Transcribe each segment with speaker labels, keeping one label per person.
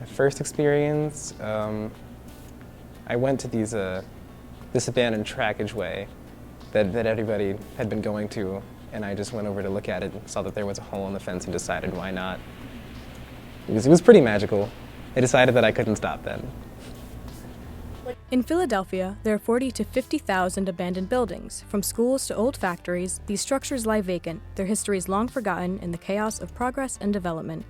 Speaker 1: My first experience, I went to this abandoned trackage way that everybody had been going to, and I just went over to look at it and saw that there was a hole in the fence and decided why not. It was pretty magical. I decided that I couldn't stop then.
Speaker 2: In Philadelphia, there are 40 to 50,000 abandoned buildings. From schools to old factories, these structures lie vacant, their histories long forgotten in the chaos of progress and development.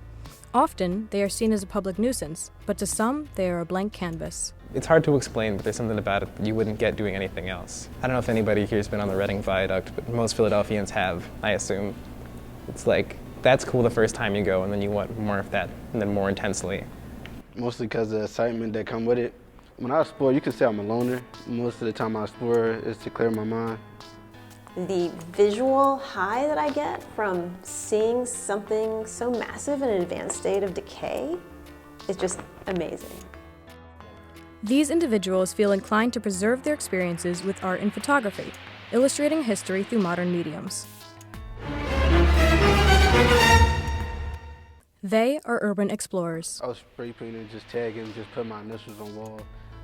Speaker 2: Often, they are seen as a public nuisance, but to some, they are a blank canvas.
Speaker 1: It's hard to explain, but there's something about it that you wouldn't get doing anything else. I don't know if anybody here has been on the Reading Viaduct, but most Philadelphians have, I assume. It's like, that's cool the first time you go, and then you want more of that, and then more intensely.
Speaker 3: Mostly because of the excitement that come with it. When I explore, you can say I'm a loner. Most of the time I explore is to clear my mind.
Speaker 4: The visual high that I get from seeing something so massive in an advanced state of decay is just amazing.
Speaker 2: These individuals feel inclined to preserve their experiences with art and photography, illustrating history through modern mediums. They are urban explorers.
Speaker 3: I was spray painting, just tagging, just put my initials on wall.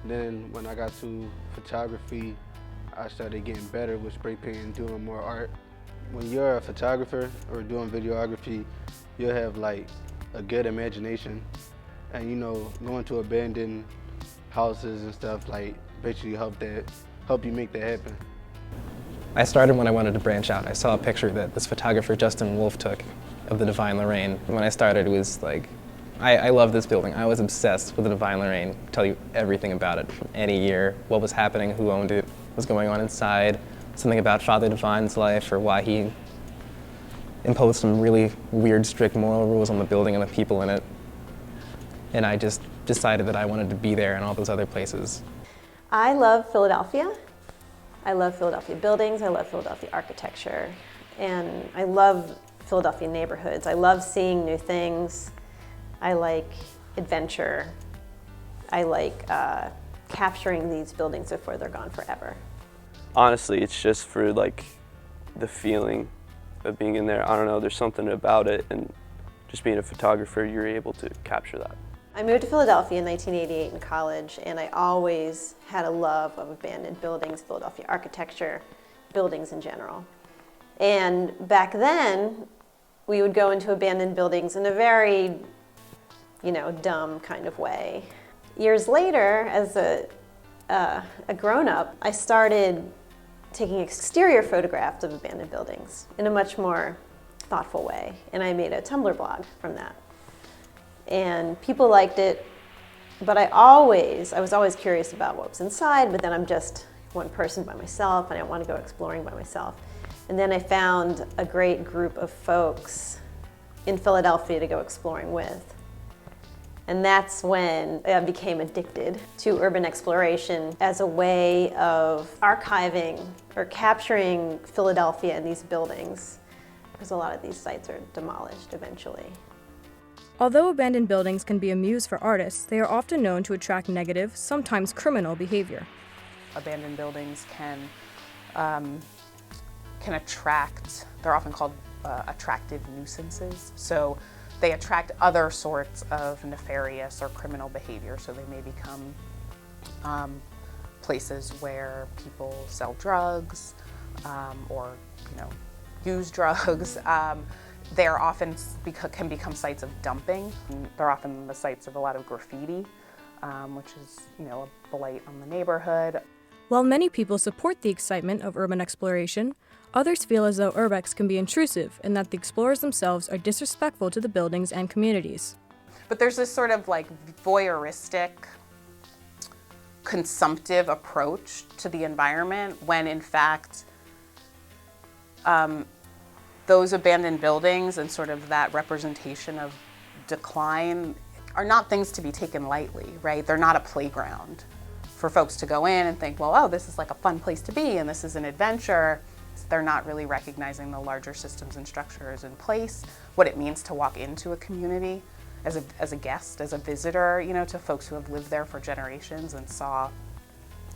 Speaker 3: Then when I got to photography, I started getting better with spray painting, doing more art. When you're a photographer or doing videography, you'll have like a good imagination. And you know, going to abandoned houses and stuff like basically help you make that happen.
Speaker 1: I started when I wanted to branch out. I saw a picture that this photographer Justin Wolfe took of the Divine Lorraine. When I started, it was like, I love this building. I was obsessed with the Divine Lorraine. Tell you everything about it from any year, what was happening, who owned it, what was going on inside, something about Father Divine's life or why he imposed some really weird, strict moral rules on the building and the people in it. And I just decided that I wanted to be there and all those other places.
Speaker 4: I love Philadelphia. I love Philadelphia buildings. I love Philadelphia architecture. And I love Philadelphia neighborhoods. I love seeing new things. I like adventure. I like capturing these buildings before they're gone forever.
Speaker 5: Honestly, it's just for like the feeling of being in there. I don't know, there's something about it, and just being a photographer, you're able to capture that.
Speaker 4: I moved to Philadelphia in 1988 in college, and I always had a love of abandoned buildings, Philadelphia architecture, buildings in general. And back then, we would go into abandoned buildings in a very, dumb kind of way. Years later, as a grown-up, I started taking exterior photographs of abandoned buildings in a much more thoughtful way, and I made a Tumblr blog from that. And people liked it, but I was always curious about what was inside, but then I'm just one person by myself, and I want to go exploring by myself. And then I found a great group of folks in Philadelphia to go exploring with. And that's when I became addicted to urban exploration as a way of archiving or capturing Philadelphia in these buildings, because a lot of these sites are demolished eventually.
Speaker 2: Although abandoned buildings can be a muse for artists, they are often known to attract negative, sometimes criminal behavior.
Speaker 6: Abandoned buildings can attract, they're often called attractive nuisances. So they attract other sorts of nefarious or criminal behavior. So they may become places where people sell drugs or use drugs. They're often can become sites of dumping. They're often the sites of a lot of graffiti, which is a blight on the neighborhood.
Speaker 2: While many people support the excitement of urban exploration, others feel as though urbex can be intrusive and that the explorers themselves are disrespectful to the buildings and communities.
Speaker 6: But there's this sort of like voyeuristic, consumptive approach to the environment when in fact those abandoned buildings and sort of that representation of decline are not things to be taken lightly, right? They're not a playground for folks to go in and think, well, oh, this is like a fun place to be and this is an adventure. They're not really recognizing the larger systems and structures in place, what it means to walk into a community as a guest, as a visitor, to folks who have lived there for generations and saw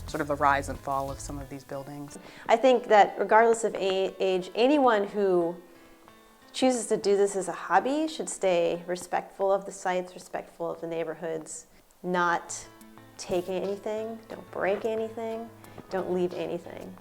Speaker 6: sort of the rise and fall of some of these buildings.
Speaker 4: I think that regardless of age, anyone who chooses to do this as a hobby should stay respectful of the sites, respectful of the neighborhoods, not take anything, don't break anything, don't leave anything.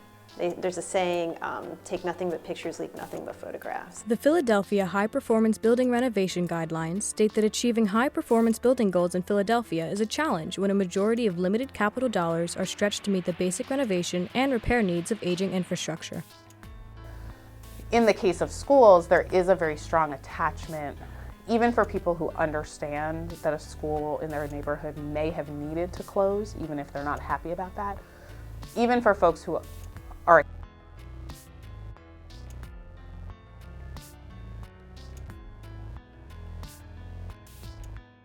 Speaker 4: There's a saying, take nothing but pictures, leave nothing but photographs.
Speaker 2: The Philadelphia High Performance Building Renovation Guidelines state that achieving high-performance building goals in Philadelphia is a challenge when a majority of limited capital dollars are stretched to meet the basic renovation and repair needs of aging infrastructure.
Speaker 6: In the case of schools, there is a very strong attachment, even for people who understand that a school in their neighborhood may have needed to close, even if they're not happy about that. Even for folks who are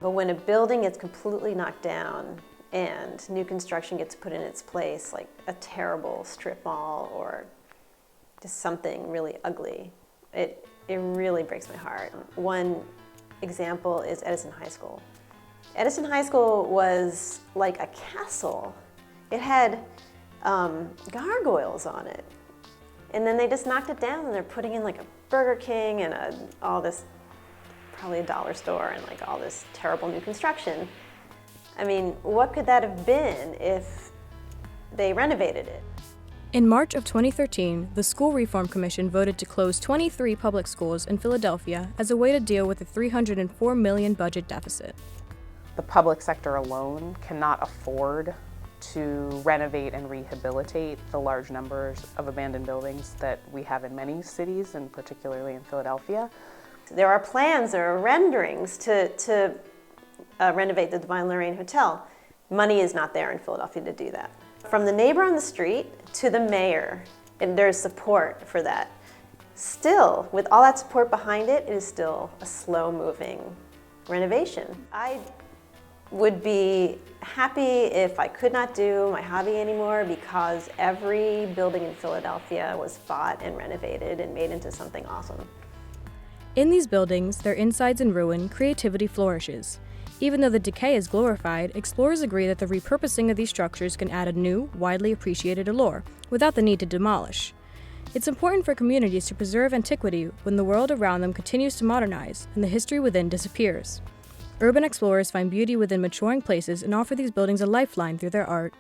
Speaker 4: But when a building gets completely knocked down and new construction gets put in its place, like a terrible strip mall or just something really ugly, it really breaks my heart. One example is Edison High School. Edison High School was like a castle. It had gargoyles on it. And then they just knocked it down and they're putting in like a Burger King and all this, probably a dollar store, and like all this terrible new construction. I mean, what could that have been if they renovated it?
Speaker 2: In March of 2013, the School Reform Commission voted to close 23 public schools in Philadelphia as a way to deal with a $304 million budget deficit.
Speaker 6: the public sector alone cannot afford to renovate and rehabilitate the large numbers of abandoned buildings that we have in many cities, and particularly in Philadelphia.
Speaker 4: There are plans, there are renderings to renovate the Divine Lorraine Hotel. Money is not there in Philadelphia to do that. From the neighbor on the street to the mayor, and there's support for that. Still, with all that support behind it, it is still a slow-moving renovation. I would be happy if I could not do my hobby anymore, because every building in Philadelphia was bought and renovated and made into something awesome.
Speaker 2: In these buildings, their insides in ruin, creativity flourishes. Even though the decay is glorified, explorers agree that the repurposing of these structures can add a new, widely appreciated allure, without the need to demolish. It's important for communities to preserve antiquity when the world around them continues to modernize and the history within disappears. Urban explorers find beauty within maturing places and offer these buildings a lifeline through their art.